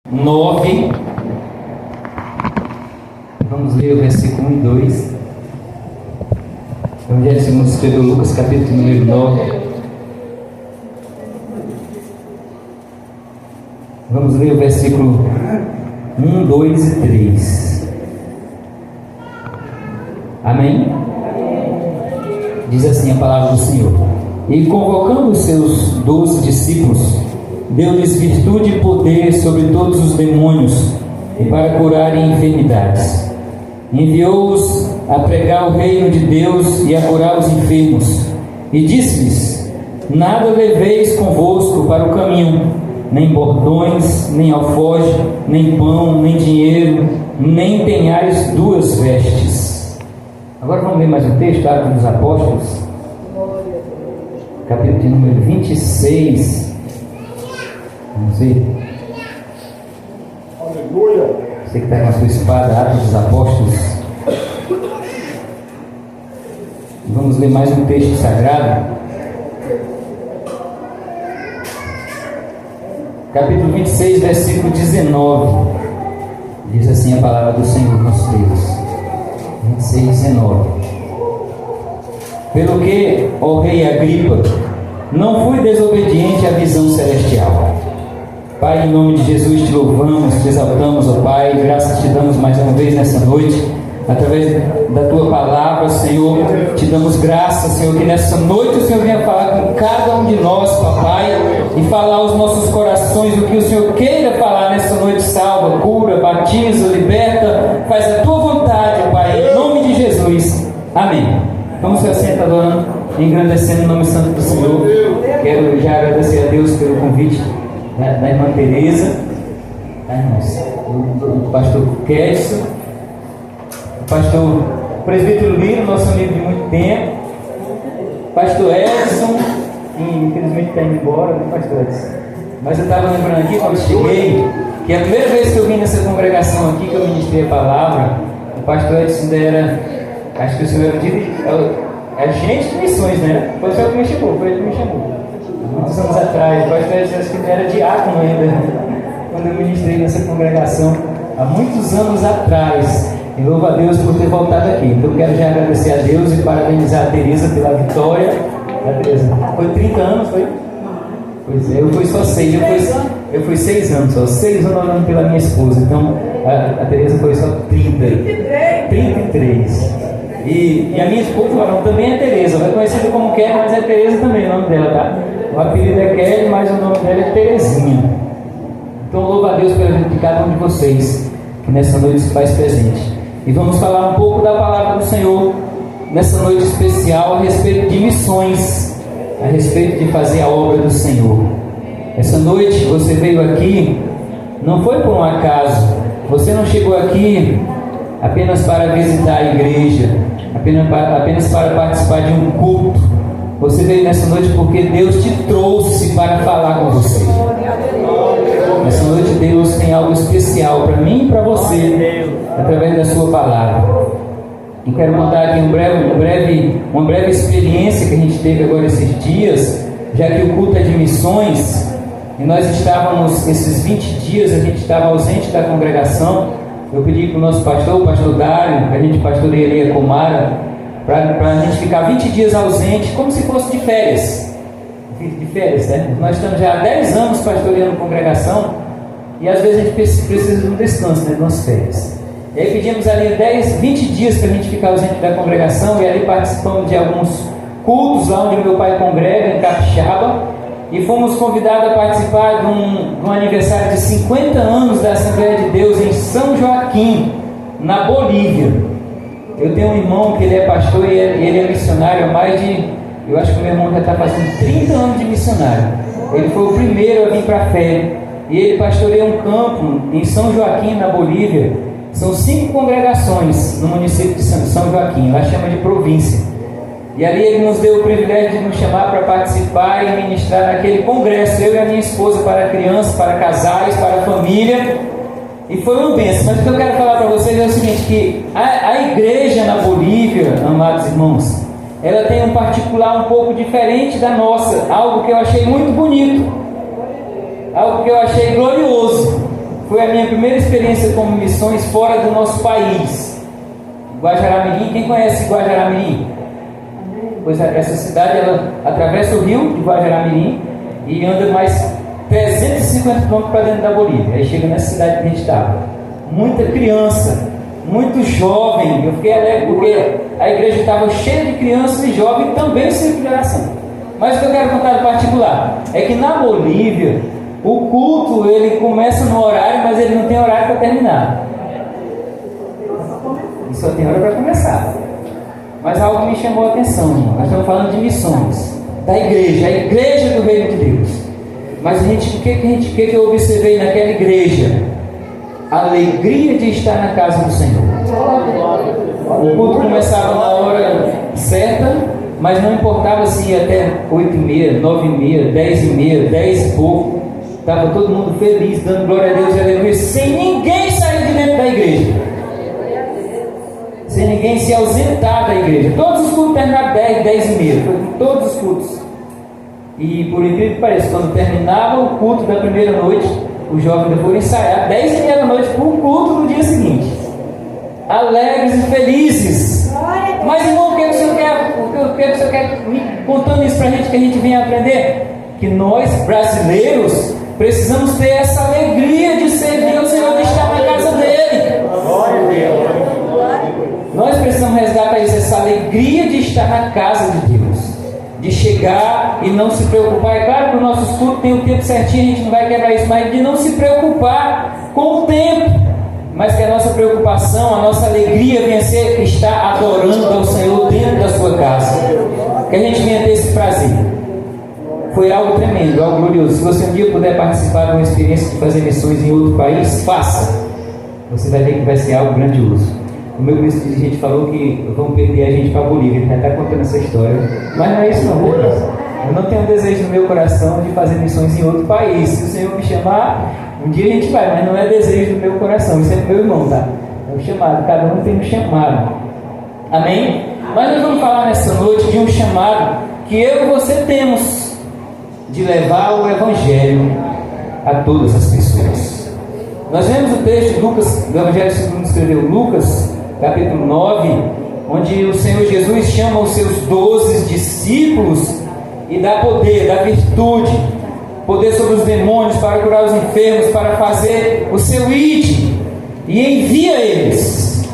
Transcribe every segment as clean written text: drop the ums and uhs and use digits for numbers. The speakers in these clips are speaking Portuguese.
9. Vamos ler o versículo 1 e 2. Evangelho segundo escreveu Lucas, capítulo número 9. Vamos ler o versículo 1, 2 e 3. Amém? Diz assim a palavra do Senhor: E convocando os seus 12 discípulos, deu-lhes virtude e poder sobre todos os demônios e para curarem enfermidades. Enviou-os a pregar o reino de Deus e a curar os enfermos. E disse-lhes: Nada leveis convosco para o caminho, nem bordões, nem alforje, nem pão, nem dinheiro, nem tenhais duas vestes. Agora vamos ler mais um texto, Atos dos Apóstolos, capítulo número 26. Vamos ver. Aleluia. Você que está com a sua espada, Atos dos Apóstolos. Vamos ler mais um texto sagrado. Capítulo 26, versículo 19. Diz assim a palavra do Senhor nosso Deus. 26, 19. Pelo que, ó rei Agripa, não fui desobediente à visão celestial. Pai, em nome de Jesus te louvamos, te exaltamos, ó Pai, graças te damos mais uma vez nessa noite, através da tua palavra, Senhor, te damos graças, Senhor, que nessa noite o Senhor venha falar com cada um de nós, papai, e falar aos nossos corações o que o Senhor queira falar nessa noite. Salva, cura, batiza, liberta, faz a tua vontade, ó Pai, em nome de Jesus, amém. Vamos se assentar adorando, engrandecendo o nome santo do Senhor. Quero já agradecer a Deus pelo convite da irmã Tereza, do pastor Kécio, o pastor presbítero Lino, nosso amigo de muito tempo, pastor Edson, infelizmente está indo embora, né, pastor Edson? Mas eu estava lembrando aqui, quando cheguei, que a primeira vez que eu vim nessa congregação aqui, que eu ministrei a palavra, o pastor Edson ainda era, acho que o senhor era agente de missões, né? Foi o senhor que me chamou, foi ele que me chamou. Muitos anos atrás, o pastor Edson, acho que era diácono ainda, quando eu ministrei nessa congregação, há muitos anos atrás. E louvo a Deus por ter voltado aqui. Então eu quero já agradecer a Deus e parabenizar a Tereza pela vitória. A Tereza, foi 30 anos, foi? Pois é, eu fui só 6, eu fui 6 anos só, 6 anos orando pela minha esposa. Então a Tereza foi só 33. E a minha esposa também é Tereza, vai conhecida como Kelly, mas é Tereza também o nome dela, tá? O apelido é Kelly, mas o nome dela é Terezinha. Então louvo a Deus pela vida de cada um de vocês que nessa noite se faz presente. E vamos falar um pouco da palavra do Senhor nessa noite especial a respeito de missões, a respeito de fazer a obra do Senhor. Essa noite você veio aqui, não foi por um acaso, você não chegou aqui apenas para visitar a igreja, apenas para participar de um culto. Você veio nessa noite porque Deus te trouxe para falar com você. Nessa noite Deus tem algo especial para mim e para você, através da sua palavra. E quero mandar aqui uma breve experiência que a gente teve agora esses dias, já que o culto é de missões, e nós estávamos, esses 20 dias, a gente estava ausente da congregação. Eu pedi para o nosso pastor, o pastor Dário, que a gente pastoreia ali a Comara, para a gente ficar 20 dias ausente, como se fosse de férias. De férias, né? Nós estamos já há 10 anos pastoreando congregação, e às vezes a gente precisa de um descanso, né, de nossas férias. E aí pedimos ali 20 dias para a gente ficar ausente da congregação, e ali participamos de alguns cultos lá onde meu pai congrega, em Capixaba, e fomos convidados a participar de um aniversário de 50 anos da Assembleia de Deus em São Joaquim, na Bolívia. Eu tenho um irmão que ele é pastor e ele é missionário há mais de, eu acho que o meu irmão já está fazendo 30 anos de missionário. Ele foi o primeiro a vir para a fé, e ele pastoreia um campo em São Joaquim, na Bolívia. São 5 congregações no município de São Joaquim, lá chama de província. E ali ele nos deu o privilégio de nos chamar para participar e ministrar naquele congresso, eu e a minha esposa, para crianças, para casais, para família. E foi uma bênção. Mas o que eu quero falar para vocês é o seguinte, que a igreja na Bolívia, amados irmãos, ela tem um particular um pouco diferente da nossa, algo que eu achei muito bonito, algo que eu achei glorioso. foi a minha primeira experiência com missões fora do nosso país. Guajará-Mirim, quem conhece Guajará-Mirim? Pois essa cidade, ela atravessa o rio de Guajará-Mirim e anda mais 350 quilômetros para dentro da Bolívia. Aí chega nessa cidade que a gente estava. Muita criança, muito jovem. Eu fiquei alegre porque a igreja estava cheia de crianças e jovens também sem geração. Mas o que eu quero contar em particular é que na Bolívia o culto ele começa no horário, mas ele não tem horário para terminar. Ele só tem hora para começar. Mas algo me chamou a atenção, irmão. Nós estamos falando de missões da igreja, a igreja do reino de Deus. Mas o que eu observei naquela igreja? A alegria de estar na casa do Senhor. O culto começava na hora certa, mas não importava se ia até 8h30, 9h30, 10h30, 10 e pouco. Estava todo mundo feliz, dando glória a Deus e aleluia, sem ninguém sair de dentro da igreja, sem ninguém se ausentar da igreja. Todos os cultos terminavam 10h30, todos os cultos. E por incrível que pareça, quando terminava o culto da primeira noite, os jovens ainda foram ensaiar 10h30 da noite para o culto do dia seguinte, alegres e felizes. Mas irmão, o que o Senhor quer me contando isso para a gente, que a gente venha aprender? Que nós brasileiros precisamos ter essa alegria de servir ao Senhor, de estar na casa dele. Nós precisamos resgatar isso, essa alegria de estar na casa de Deus, de chegar e não se preocupar. É claro que o nosso estudo tem o tempo certinho, a gente não vai quebrar isso, mas de não se preocupar com o tempo, mas que a nossa preocupação, a nossa alegria venha ser estar adorando ao Senhor dentro da sua casa, que a gente venha ter esse prazer. Foi algo tremendo, algo glorioso. Se você um dia puder participar de uma experiência de fazer missões em outro país, faça. Você vai ver que vai ser algo grandioso. O meu ministro de gente falou que vão perder a gente para a Bolívia. Ele já está contando essa história. Mas não é isso não, eu não tenho desejo no meu coração de fazer missões em outro país. Se o Senhor me chamar, um dia a gente vai, mas não é desejo do meu coração. Isso é do meu irmão, tá? É um chamado, cada um tem um chamado. Amém? Mas nós vamos falar nessa noite de um chamado que eu e você temos, de levar o Evangelho a todas as pessoas. Nós vemos o texto de Lucas, do Evangelho segundo escreveu Lucas, capítulo 9, onde o Senhor Jesus chama os seus 12 discípulos e dá poder, dá virtude, poder sobre os demônios, para curar os enfermos, para fazer o seu id, e envia eles.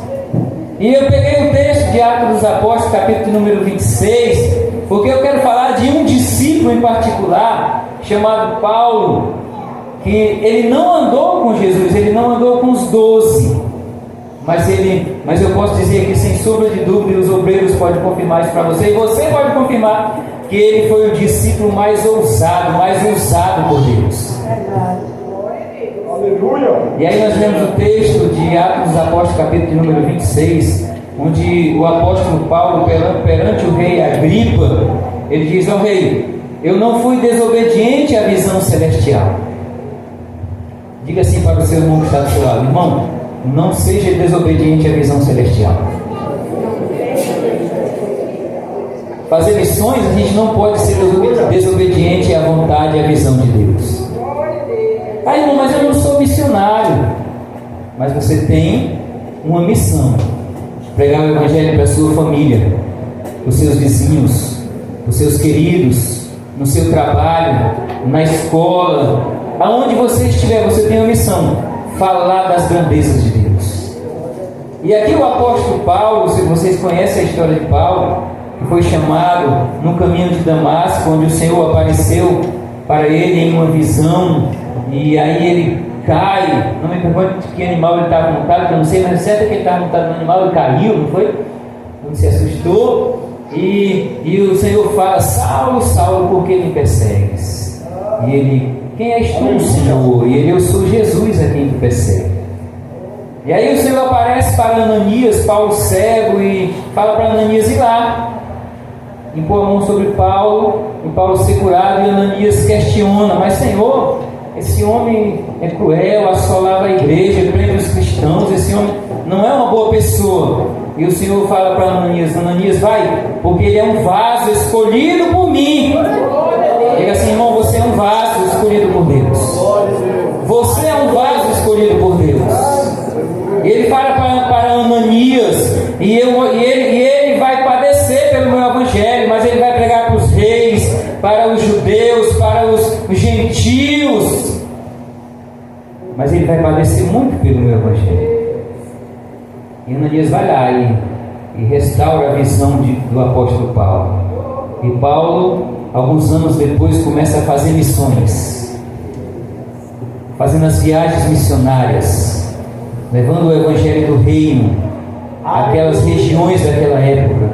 E eu peguei o texto de Atos dos Apóstolos, capítulo número 26, porque eu quero falar de um discípulo em particular, chamado Paulo, que ele não andou com Jesus, ele não andou com os 12, mas eu posso dizer que sem sombra de dúvida, os obreiros podem confirmar isso para você, e você pode confirmar que ele foi o discípulo mais ousado, mais usado por Deus. Aleluia! E aí nós vemos o texto de Atos dos Apóstolos, capítulo número 26, onde o apóstolo Paulo, perante o rei Agripa, ele diz: ó rei, eu não fui desobediente à visão celestial. Diga assim para o seu irmão que está do seu lado: irmão, não seja desobediente à visão celestial. Fazer missões, a gente não pode ser desobediente à vontade e à visão de Deus. Ah, irmão, mas eu não sou missionário. Mas você tem uma missão: pregar o Evangelho para a sua família, os seus vizinhos, os seus queridos, no seu trabalho, na escola, aonde você estiver, você tem uma missão: falar das grandezas de Deus. E aqui o apóstolo Paulo, se vocês conhecem a história de Paulo, que foi chamado no caminho de Damasco, onde o Senhor apareceu para ele em uma visão, e aí ele cai. Não me pergunte de que animal ele estava montado, que eu não sei, mas certo é que ele estava montado no animal e caiu, não foi? Não se assustou, e o Senhor fala: Saulo, Saulo, por que me persegues? E ele: quem és tu, Senhor? E ele: eu sou Jesus a quem tu persegue. E aí o Senhor aparece para Ananias, Paulo cego, e fala para Ananias ir lá, impor a mão sobre Paulo, e Paulo ser curado. E Ananias questiona: mas Senhor, esse homem é cruel, assolava a igreja, prende os cristãos, esse homem não é uma boa pessoa. E o Senhor fala para Ananias: Ananias, vai, porque ele é um vaso escolhido por mim. Diga assim: irmão, você é um vaso escolhido por Deus. Você é um vaso escolhido mas ele vai padecer muito pelo meu evangelho. E Ananias vai lá e restaura a visão do apóstolo Paulo. E Paulo, alguns anos depois, começa a fazer missões, fazendo as viagens missionárias, levando o evangelho do reino àquelas regiões daquela época.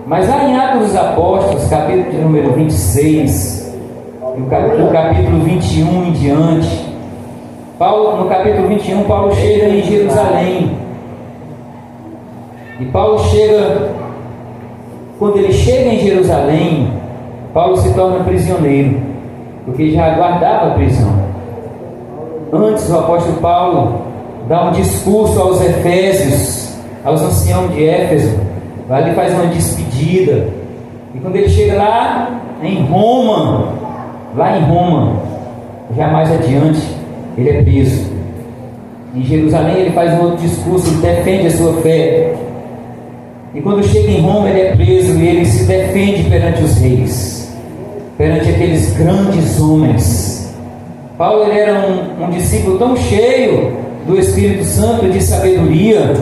Mas lá em Atos dos Apóstolos, capítulo de número 26, do capítulo 21 em diante, no capítulo 21, Paulo chega em Jerusalém. E Paulo quando ele chega em Jerusalém, Paulo se torna prisioneiro, porque já aguardava a prisão. Antes, o apóstolo Paulo dá um discurso aos Efésios, aos anciãos de Éfeso, vai ali faz uma despedida. E quando ele chega lá em Roma, já mais adiante, ele é preso. Em Jerusalém ele faz um outro discurso, defende a sua fé. E quando chega em Roma ele é preso e ele se defende perante os reis, perante aqueles grandes homens. Paulo ele era um discípulo tão cheio do Espírito Santo e de sabedoria,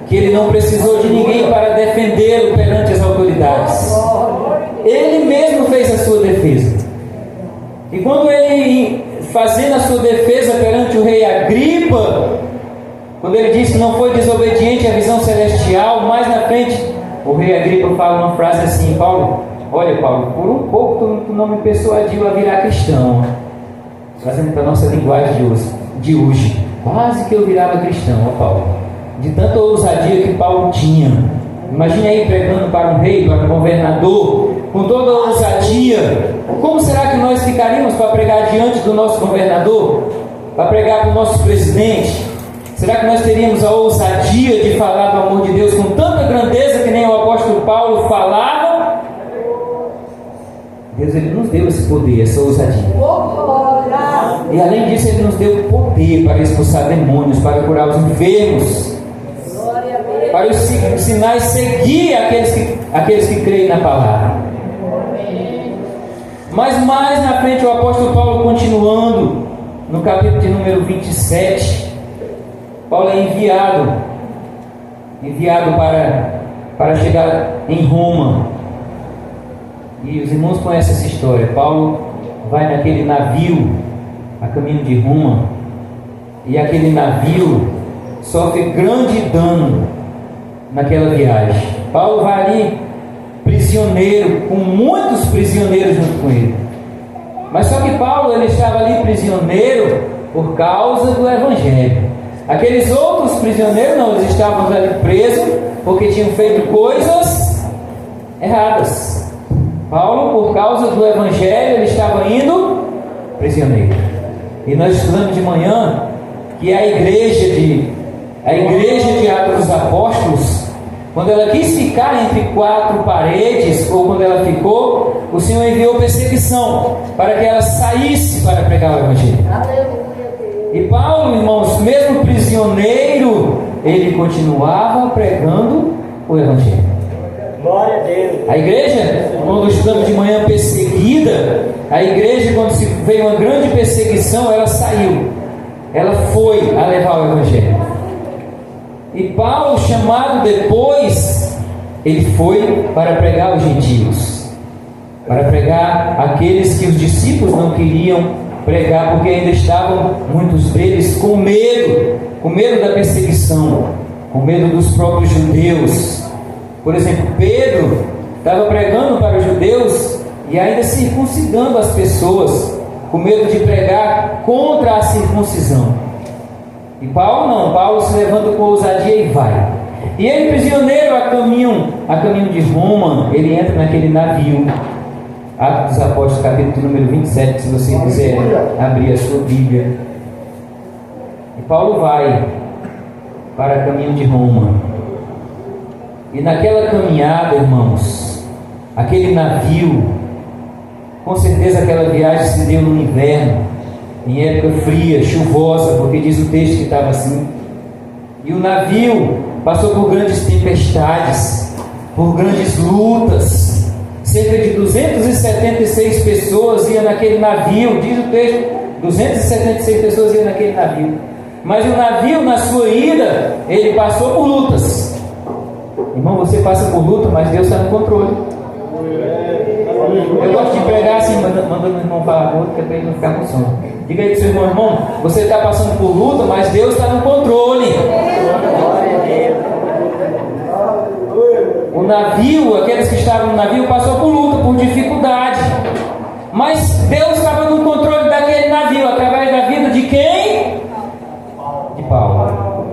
que ele não precisou de ninguém para defendê-lo perante as autoridades. Ele mesmo fez a sua defesa. E quando ele, fazendo a sua defesa perante o rei Agripa, quando ele diz que não foi desobediente à visão celestial, mais na frente, o rei Agripa fala uma frase assim: Paulo, olha Paulo, por um pouco tu não me persuadiu a virar cristão. Trazendo para a nossa linguagem de hoje, quase que eu virava cristão, ó Paulo, de tanta ousadia que Paulo tinha. Imagine aí pregando para um rei, para um governador, com toda a ousadia. Como será que nós ficaríamos para pregar diante do nosso governador, para pregar para o nosso presidente? Será que nós teríamos a ousadia de falar do amor de Deus com tanta grandeza que nem o apóstolo Paulo falava? Deus ele nos deu esse poder, essa ousadia. E além disso ele nos deu poder para expulsar demônios, para curar os enfermos, para os sinais seguir aqueles que creem na palavra. Mas mais na frente o apóstolo Paulo, continuando no capítulo de número 27, Paulo é enviado para chegar em Roma. E os irmãos conhecem essa história. Paulo vai naquele navio a caminho de Roma, e aquele navio sofre grande dano naquela viagem. Paulo vai ali prisioneiro, com muitos prisioneiros junto com ele. Mas só que Paulo ele estava ali prisioneiro por causa do evangelho. Aqueles outros prisioneiros não, eles estavam ali presos porque tinham feito coisas erradas. Paulo, por causa do evangelho, ele estava indo prisioneiro. E nós estudamos de manhã que a igreja de Atos dos Apóstolos, quando ela quis ficar entre quatro paredes, ou quando ela ficou, o Senhor enviou perseguição para que ela saísse para pregar o evangelho. E Paulo, irmãos, mesmo prisioneiro, ele continuava pregando o evangelho. Glória a Deus. A igreja, quando estudamos de manhã perseguida, a igreja, quando se veio uma grande perseguição, ela saiu, ela foi a levar o evangelho. E Paulo, chamado depois, ele foi para pregar os gentios, para pregar aqueles que os discípulos não queriam pregar, porque ainda estavam muitos deles com medo da perseguição, com medo dos próprios judeus. Por exemplo, Pedro estava pregando para os judeus e ainda circuncidando as pessoas, com medo de pregar contra a circuncisão. E Paulo não, Paulo se levanta com ousadia e vai. E ele, prisioneiro a caminho de Roma, ele entra naquele navio. Atos dos Apóstolos, capítulo número 27, se você quiser abrir a sua Bíblia. E Paulo vai para caminho de Roma. E naquela caminhada, irmãos, aquele navio, com certeza aquela viagem se deu no inverno, em época fria, chuvosa, porque diz o texto que estava assim. E o navio passou por grandes tempestades, por grandes lutas. Cerca de 276 pessoas iam naquele navio, diz o texto, 276 pessoas iam naquele navio. Mas o navio, na sua ida, ele passou por lutas. Irmão, você passa por luta, mas Deus está no controle. Eu gosto de pregar assim, mandando o irmão falar outro, que é para ele não ficar com sono. Diga aí para o seu irmão, você está passando por luta, mas Deus está no controle. O navio, aqueles que estavam no navio, passou por luta, por dificuldade. Mas Deus estava no controle daquele navio, através da vida de quem? De Paulo.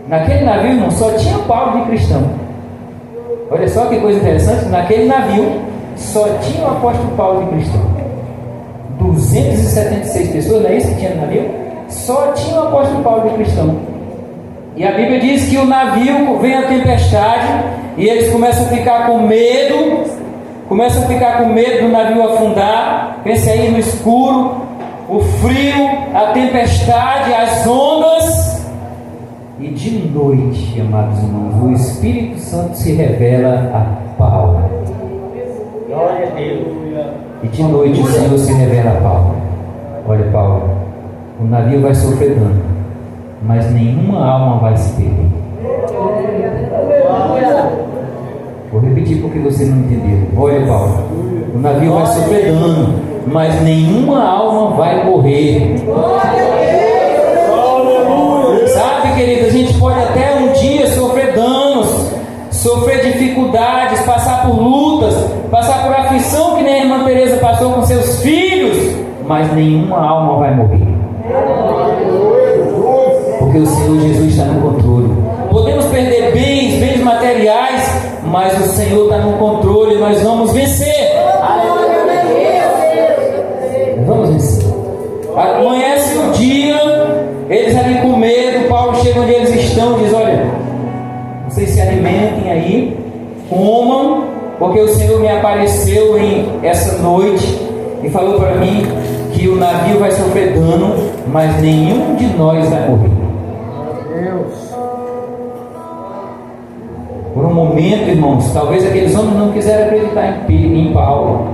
Naquele navio não só tinha Paulo de cristão. Olha só que coisa interessante, naquele navio só tinha o apóstolo Paulo de cristão. 276 pessoas, não é isso que tinha no navio? Só tinha o apóstolo Paulo de cristão. E a Bíblia diz que o navio vem a tempestade e eles começam a ficar com medo. Começam a ficar com medo do navio afundar. Pense aí no escuro, o frio, a tempestade, as ondas. E de noite, amados irmãos, o Espírito Santo se revela a Paulo. Glória a Deus. E de noite o Senhor se revela a Paulo. Olha, Paulo, o navio vai sofrer dano, mas nenhuma alma vai se perder. Vou repetir porque você não entendeu. Olha, Paulo, o navio vai sofrer dano, mas nenhuma alma vai morrer. Sabe, querido, a gente pode até um dia sofrer danos, sofrer dificuldades, passar por lutas, passar por aflição que nem a irmã Teresa passou com seus filhos, mas nenhuma alma vai morrer. Porque o Senhor Jesus está no controle. Podemos perder bens materiais, mas o Senhor está no controle. Nós vamos vencer. Vamos vencer. Amanhece o dia, eles ali com medo. Paulo chega onde eles estão e diz: olha, vocês se alimentem aí, comam, porque o Senhor me apareceu essa noite e falou para mim que o navio vai sofrer dano, mas nenhum de nós vai morrer. Por um momento, irmãos, talvez aqueles homens não quiseram acreditar em Paulo.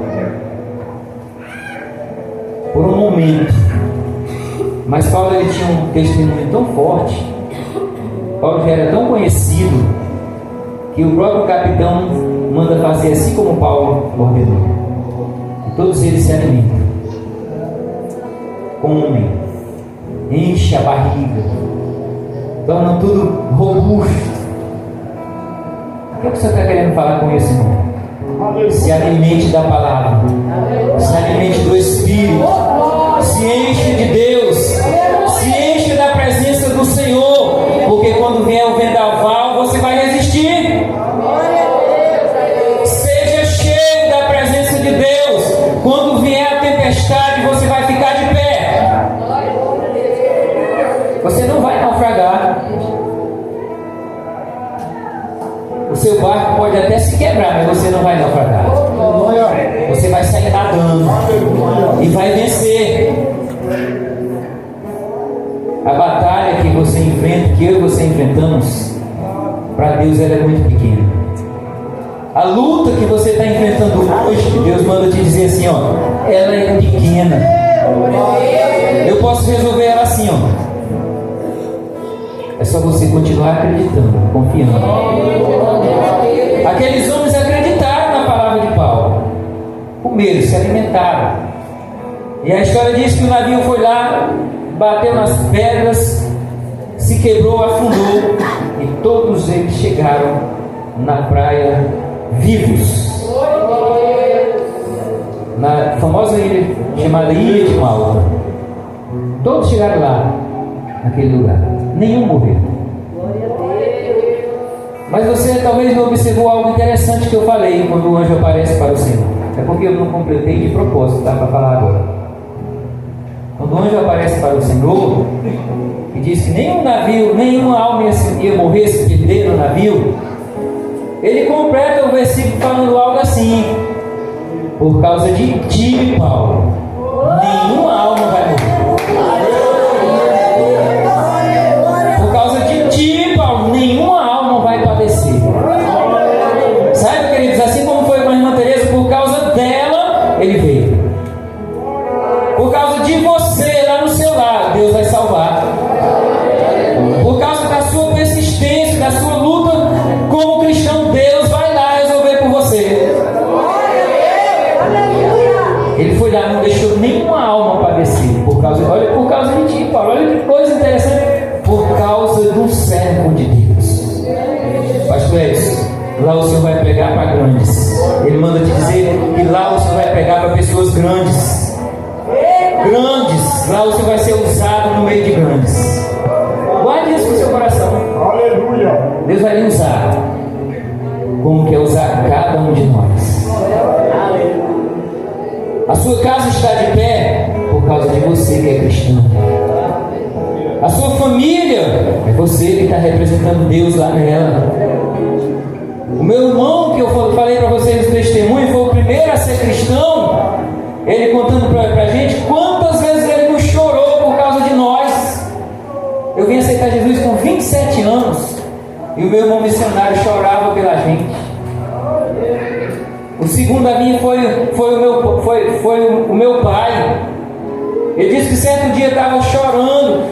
Por um momento. Mas Paulo, ele tinha um testemunho tão forte. Paulo já era tão conhecido que o próprio capitão manda fazer assim como Paulo ordenou. E todos eles se alimentam, comem, enche a barriga, tornam tudo robusto. O que você está querendo falar com isso, irmão? Se alimente da palavra, se alimente do Espírito, se enche de Deus, se enche da presença do Senhor, porque quando vier o vendaval você vai resistir. Seja cheio da presença de Deus. Quando vier a tempestade você vai ficar de pé. Você não vai naufragar. O seu barco pode até se quebrar, mas você não vai naufragar. Você vai sair nadando e vai vencer. A batalha que você enfrenta, que eu e você enfrentamos, para Deus ela é muito pequena. A luta que você está enfrentando hoje, Deus manda te dizer assim, ó, ela é pequena. Eu posso resolver ela assim, ó. É só você continuar acreditando, confiando. Aqueles homens acreditaram na palavra de Paulo. Comeram, se alimentaram. E a história diz que o navio foi lá, bateu nas pedras, se quebrou, afundou. E todos eles chegaram na praia vivos. Na famosa ilha chamada Ilha de Malta. Todos chegaram lá, naquele lugar. Nenhum morreu. Mas você talvez não observou algo interessante que eu falei quando o anjo aparece para o Senhor. É porque eu não completei de propósito, tá? Para falar agora. Quando o anjo aparece para o Senhor e diz que nenhum navio, nenhuma alma ia morrer se perder no navio, ele completa o versículo falando algo assim: por causa de ti, Paulo, nenhuma alma vai morrer. Por causa de ti, Paulo, nenhuma alma vai padecer. Sabe, queridos, assim como foi com a irmã Teresa, por causa dela, ele veio. Por causa que coisa interessante. Por causa do servo de Deus. Pastor Edson, lá o Senhor vai pregar para grandes. Ele manda te dizer que lá o Senhor vai pregar para pessoas grandes. Grandes. Lá o Senhor vai ser usado no meio de grandes. Guarde isso no seu coração. Aleluia. Deus vai lhe usar. Como quer usar cada um de nós. A sua casa está de pé por causa de você que é cristão. A sua família é você que está representando Deus lá nela. O meu irmão, que eu falei para vocês no testemunho, foi o primeiro a ser cristão. Ele contando para a gente quantas vezes ele não chorou por causa de nós. Eu vim aceitar Jesus com 27 anos e o meu irmão missionário chorava pela gente. O segundo a mim foi o meu pai. Ele disse que certo dia estava chorando,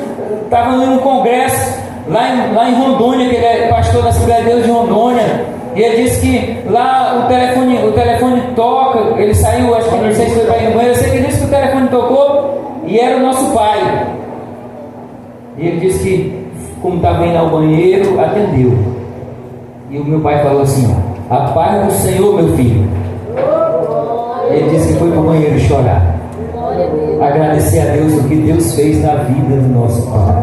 estava num congresso lá em Rondônia, que ele é pastor da Assembleia de Deus de Rondônia. E ele disse que lá o telefone toca. Ele saiu, acho que não sei se foi para ir no banheiro. Eu sei que ele disse que o telefone tocou e era o nosso pai. E ele disse que, como estava indo ao banheiro, atendeu. E o meu pai falou assim: ó, a paz do Senhor, meu filho. Ele disse que foi para o banheiro chorar, agradecer a Deus o que Deus fez na vida do nosso pai.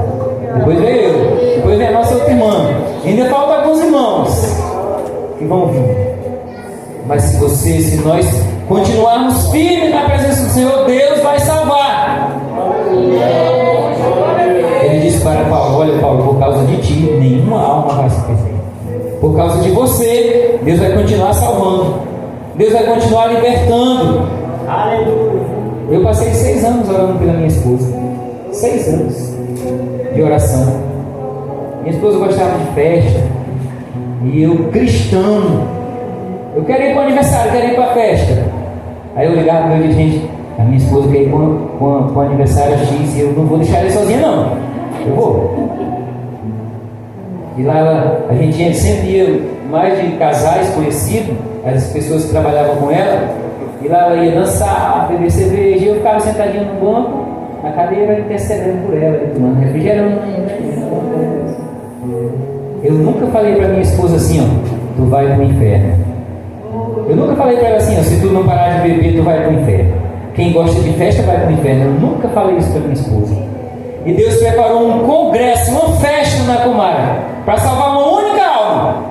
Depois veio eu, depois veio a nossa outra irmã. Ainda faltam alguns irmãos que vão vir. Mas se nós continuarmos firmes na presença do Senhor, Deus vai salvar. Ele disse para Paulo: olha, Paulo, por causa de ti, nenhuma alma vai se perder. Por causa de você, Deus vai continuar salvando. Deus vai continuar libertando. Aleluia. Eu passei 6 anos orando pela minha esposa. 6 anos de oração. Minha esposa gostava de festa. E eu, cristão, eu quero ir para o aniversário, quero ir para a festa. Aí eu ligava para ele e disse: gente, a minha esposa quer ir para o aniversário X e eu não vou deixar ela sozinha, não. Eu vou. E lá a gente sempre ia mais de casais conhecidos, as pessoas que trabalhavam com ela. E lá ela ia dançar, beber cerveja. E eu ficava sentadinho no banco, na cadeira, intercedendo por ela, tomando refrigerante. Eu nunca falei para minha esposa assim: ó, tu vai para o inferno. Eu nunca falei para ela assim: ó, se tu não parar de beber, tu vai para o inferno. Quem gosta de festa vai para o inferno. Eu nunca falei isso para minha esposa. E Deus preparou um congresso, uma festa na Comara, para salvar uma única alma.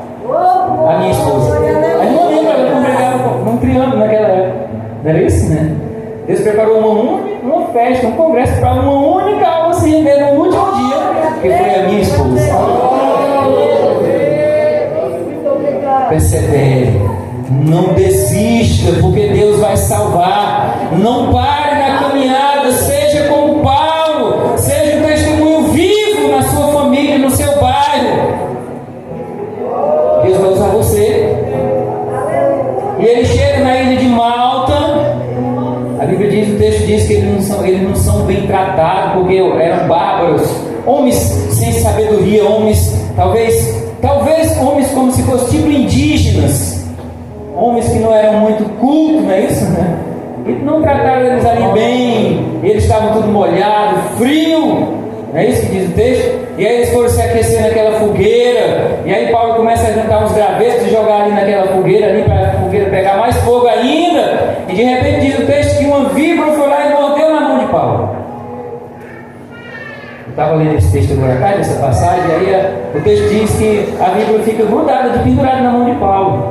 A minha esposa. A irmã lembra, ela congregava num triângulo naquela época. Não era isso, né? Deus preparou uma festa, um congresso para uma única alma se render no último dia, que foi a minha esposa. Persevere, não desista, porque Deus vai salvar. Não pare na caminhada, seja como Paulo, seja um testemunho vivo na sua família, no seu bairro. Deus vai usar você. E ele chega na ilha de Malta. A Bíblia diz, o texto diz que eles não são bem tratados, porque eram bárbaros, homens sem sabedoria, homens, talvez homens como se fossem tipo indígenas, homens que não eram muito cultos, não é isso? E não trataram eles ali bem, eles estavam tudo molhado, frio, não é isso que diz o texto? E aí eles foram se aquecer naquela fogueira, e aí Paulo começa a juntar uns gravetos e jogar ali naquela fogueira, ali para a fogueira pegar mais fogo ainda, e de repente diz o texto que uma víbora foi lá e mordeu na mão de Paulo. Eu estava lendo esse texto agora cá, dessa passagem, e aí o texto diz que a víbora fica grudada, pendurada na mão de Paulo.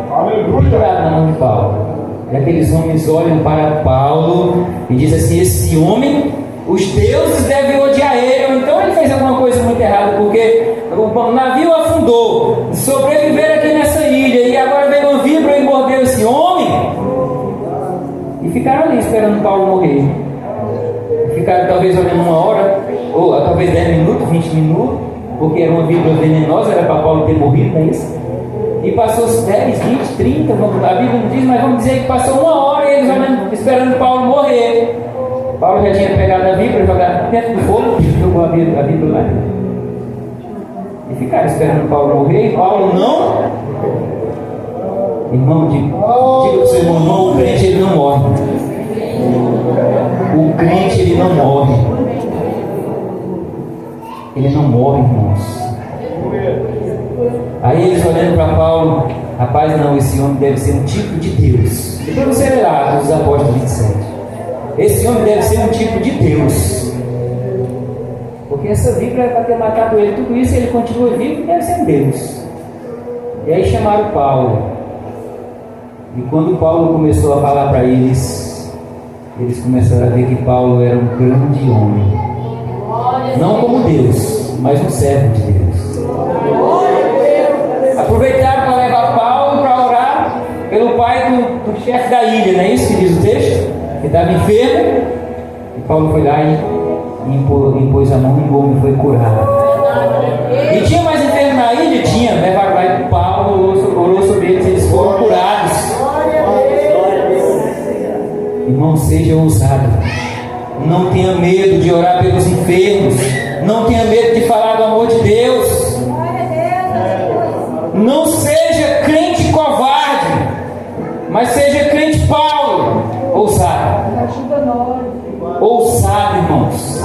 Pendurada na mão de Paulo. E aqueles homens olham para Paulo e dizem assim: esse homem, os deuses devem odiar ele, ou então ele fez alguma coisa muito errada, porque o navio afundou, sobreviveram aqui nessa ilha, e agora veio uma víbora e mordeu esse homem. E ficaram ali esperando Paulo morrer. Ficaram talvez olhando 1 hora, ou talvez 10 minutos, 20 minutos, porque era uma víbora venenosa, era para Paulo ter morrido, não é isso? E passou 10, 20, 30, a Bíblia não diz, mas vamos dizer que passou 1 hora e eles olhando, esperando Paulo morrer. Paulo já tinha pegado a víbora, jogado dentro do fogo, jogou a víbora lá. E ficaram esperando Paulo morrer, e Paulo não. Irmão, diga para o seu irmão: o crente ele não morre. O crente ele não morre. ele não morre, irmãos. Aí eles olhando para Paulo, rapaz, não, esse homem deve ser um tipo de Deus. Depois você vê lá, dos Apóstolos 27. Esse homem deve ser um tipo de Deus. Porque essa vibra para ter matado ele, tudo isso, ele continua vivo e deve ser um Deus. E aí chamaram Paulo. E quando Paulo começou a falar para eles, eles começaram a ver que Paulo era um grande homem. Não como Deus, mas um servo de Deus. Aproveitaram para levar Paulo para orar pelo pai do chefe da ilha, não é isso que diz o texto? Que estava enfermo. E Paulo foi lá e impôs a mão no homem e foi curado. E tinha mais enfermo na ilha? Tinha. Levaram lá e Paulo orou sobre eles, eles foram curados. Irmão, seja ousado. Não tenha medo de orar pelos enfermos. Não tenha medo de falar do amor de Deus. Não seja crente covarde, mas seja crente Paulo. Ousado. Ousado, irmãos.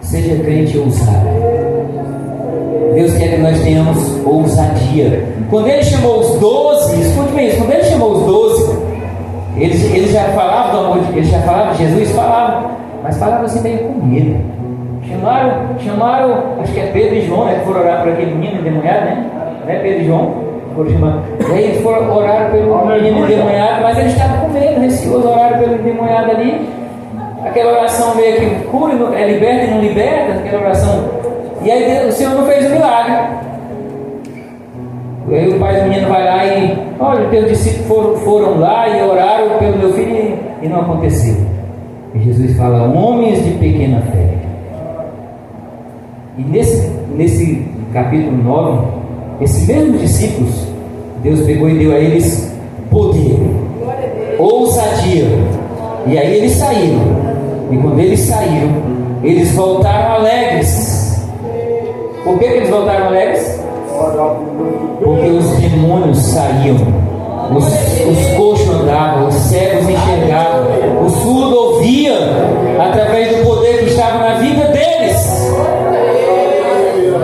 Seja crente ousado. Deus quer que nós tenhamos ousadia. Quando ele chamou os 12, escute bem isso, quando ele chamou os 12, eles já falavam do amor de Deus, eles já falavam de Jesus, falavam, mas falavam assim meio com medo. Chamaram, acho que é Pedro e João, né, que foram orar por aquele menino endemoniado, né? Não é Pedro e João? Foram chamar. E aí eles foram orar pelo menino endemoniado, mas eles estavam com medo, receosos, oraram pelo endemoniado ali. Aquela oração meio que cura, liberta e não liberta, aquela oração. E aí o Senhor não fez o milagre. E aí o pai do menino vai lá e, olha, teus discípulos foram lá e oraram pelo meu filho e não aconteceu. E Jesus fala, homens de pequena fé. E nesse capítulo 9, esses mesmos discípulos, Deus pegou e deu a eles poder, ousadia. E aí eles saíram. E quando eles saíram, eles voltaram alegres. Por que eles voltaram alegres? Porque os demônios saíam, os coxos andavam, os cegos enxergavam, o surdo ouvia através do poder que estava na vida deles.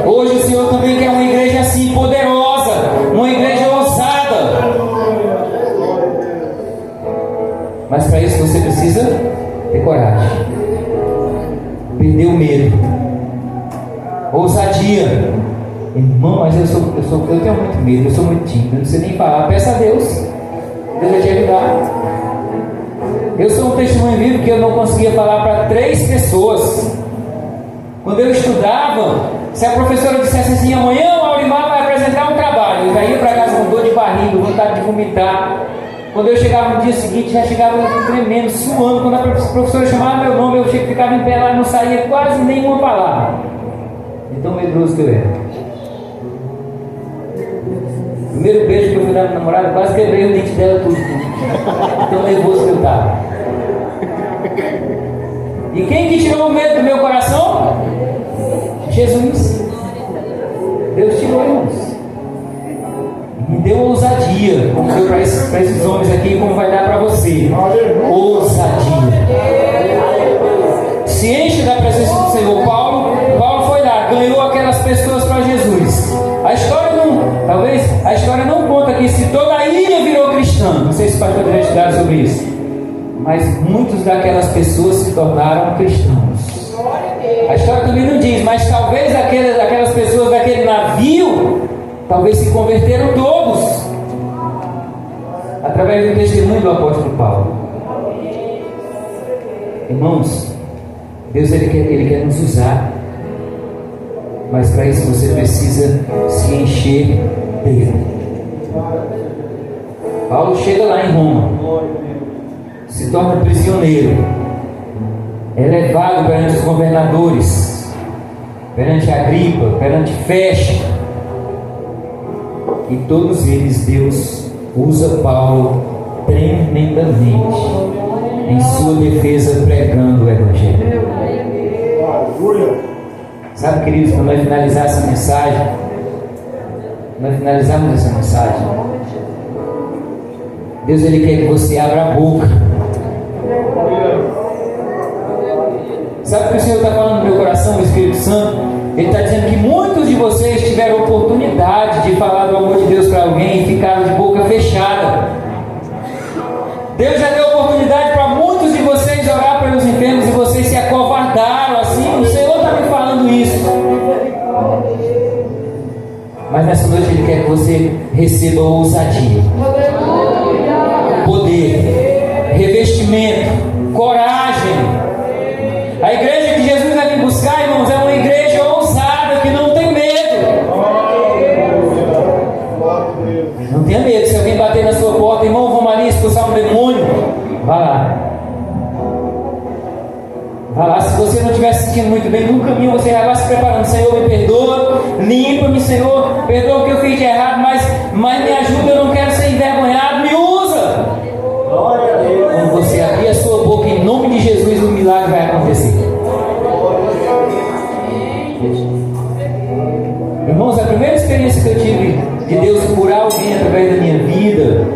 Hoje o Senhor também quer uma igreja assim, poderosa, uma igreja ousada. Mas para isso você precisa ter coragem, perder o medo, ousadia. Irmão, mas eu tenho muito medo, eu sou muito tímido, não sei nem falar. Peça a Deus, Deus vai te ajudar. Eu sou um testemunho vivo que eu não conseguia falar para 3 pessoas. Quando eu estudava, se a professora dissesse assim, amanhã o Aurimar vai apresentar um trabalho, eu já ia para casa com dor de barriga, vontade de vomitar. Quando eu chegava no dia seguinte, já chegava tremendo, suando. Quando a professora chamava meu nome, eu ficava em pé lá e não saía quase nenhuma palavra. De tão medroso que eu era. O primeiro beijo que eu fui dar para a namorada, quase quebrei o dente dela tudo. Tão nervoso que eu estava. E quem que tirou o medo do meu coração? Jesus. Deus tirou, irmãos. Me deu ousadia, como deu para esses homens aqui, como vai dar para você. Ousadia. Se enche da presença do Senhor. Paulo foi lá, ganhou aquelas pessoas para Jesus. A história não conta que se toda a ilha virou cristã. Não sei se o pastor já estudar sobre isso. Mas muitos daquelas pessoas se tornaram cristãos. A história também não diz, mas talvez aquelas pessoas daquele navio, talvez se converteram todos, através do testemunho do apóstolo Paulo. Irmãos, Deus ele quer nos usar, mas para isso você precisa se encher dele. Paulo chega lá em Roma, se torna prisioneiro, é levado perante os governadores, perante Agripa, perante Festo, e todos eles Deus usa Paulo tremendamente em sua defesa, pregando o Evangelho. Sabe, queridos, quando nós finalizar essa mensagem, nós finalizamos essa mensagem, Deus ele quer que você abra a boca. Sabe o que o Senhor está falando no meu coração, o Espírito Santo? Ele está dizendo que muitos de vocês tiveram oportunidade de falar do amor de Deus para alguém e ficaram de boca fechada. Deus já deu oportunidade para muitos de vocês orar pelos enfermos e vocês se acovardaram assim. O Senhor está me falando isso. Mas nessa noite Ele quer que você receba ousadia, poder, revestimento, coragem. A igreja que Jesus vai vir buscar, irmãos, é uma igreja ousada, que não tem medo. Não tenha medo. Se alguém bater na sua porta, irmão, vamos ali expulsar um demônio, vá lá. Vá lá. Se você não estiver se sentindo muito bem no caminho, você já vai se preparando. Senhor, me perdoa, limpa-me, Senhor, perdoa o que eu fiz de errado, mas me ajuda, eu não quero ser envergonhado, me usa. Quando você abrir a sua boca em nome de Jesus, o milagre vai acontecer. Irmãos, a primeira experiência que eu tive de Deus curar alguém através da minha vida,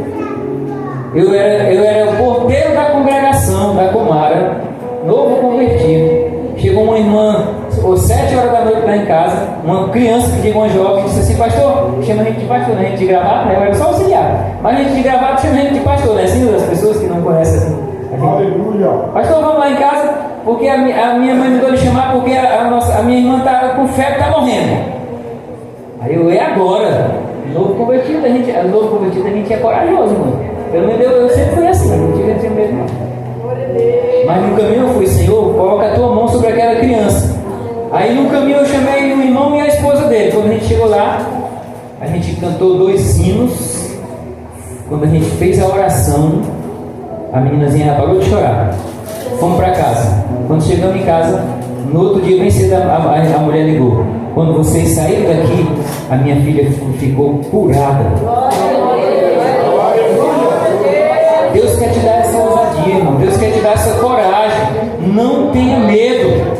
eu era o porteiro da congregação, da Comara, novo convertido. Chegou uma irmã, às 7 horas da noite lá em casa, uma criança que chegou, uma jovem, disse assim: pastor, chama a gente de pastor, né? A gente de gravata, né? Eu era só auxiliar, mas a gente de gravata chama a gente de pastor, né? Assim, as pessoas que não conhecem assim. Aleluia! Pastor, vamos lá em casa, porque a minha mãe mandou lhe chamar, porque a minha irmã está com febre, está morrendo. Aí eu, é agora. Novo convertido, a gente é corajoso, mano. Eu sempre fui assim, não tinha medo não. Mas no caminho eu fui: Senhor, coloca a tua mão sobre aquela criança. Aí no caminho eu chamei o irmão e a esposa dele. Quando a gente chegou lá, a gente cantou 2 hinos. Quando a gente fez a oração, a meninazinha parou de chorar. Fomos para casa. Quando chegamos em casa, no outro dia, bem cedo, a mulher ligou: quando vocês saíram daqui, a minha filha ficou curada. Deus quer te dar essa ousadia, irmão. Deus quer te dar essa coragem. Não tenha medo.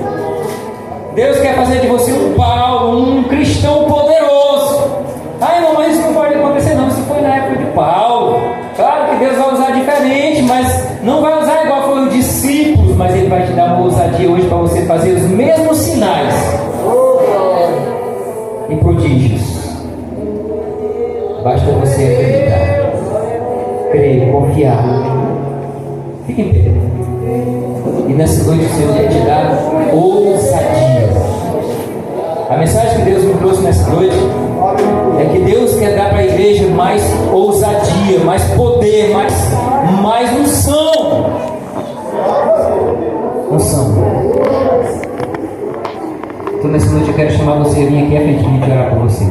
Deus quer fazer de você um Paulo, um cristão poderoso. Ah, irmão, mas isso não pode acontecer não. Isso foi na época de Paulo. Claro que Deus vai usar diferente, mas não vai usar igual foi os discípulos. Mas Ele vai te dar uma ousadia hoje para você fazer os mesmos sinais e prodígios. Basta você acreditar, crer, confiar. Fique em pé. E nessa noite o Senhor quer te dar ousadia. A mensagem que Deus me trouxe nessa noite é que Deus quer dar para a igreja mais ousadia, mais poder, mais unção. Então nessa noite eu quero chamar você a vir aqui à frente para a gente orar por você.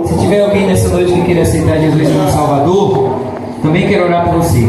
Se tiver alguém nessa noite que queira aceitar Jesus como Salvador, também quero orar por você.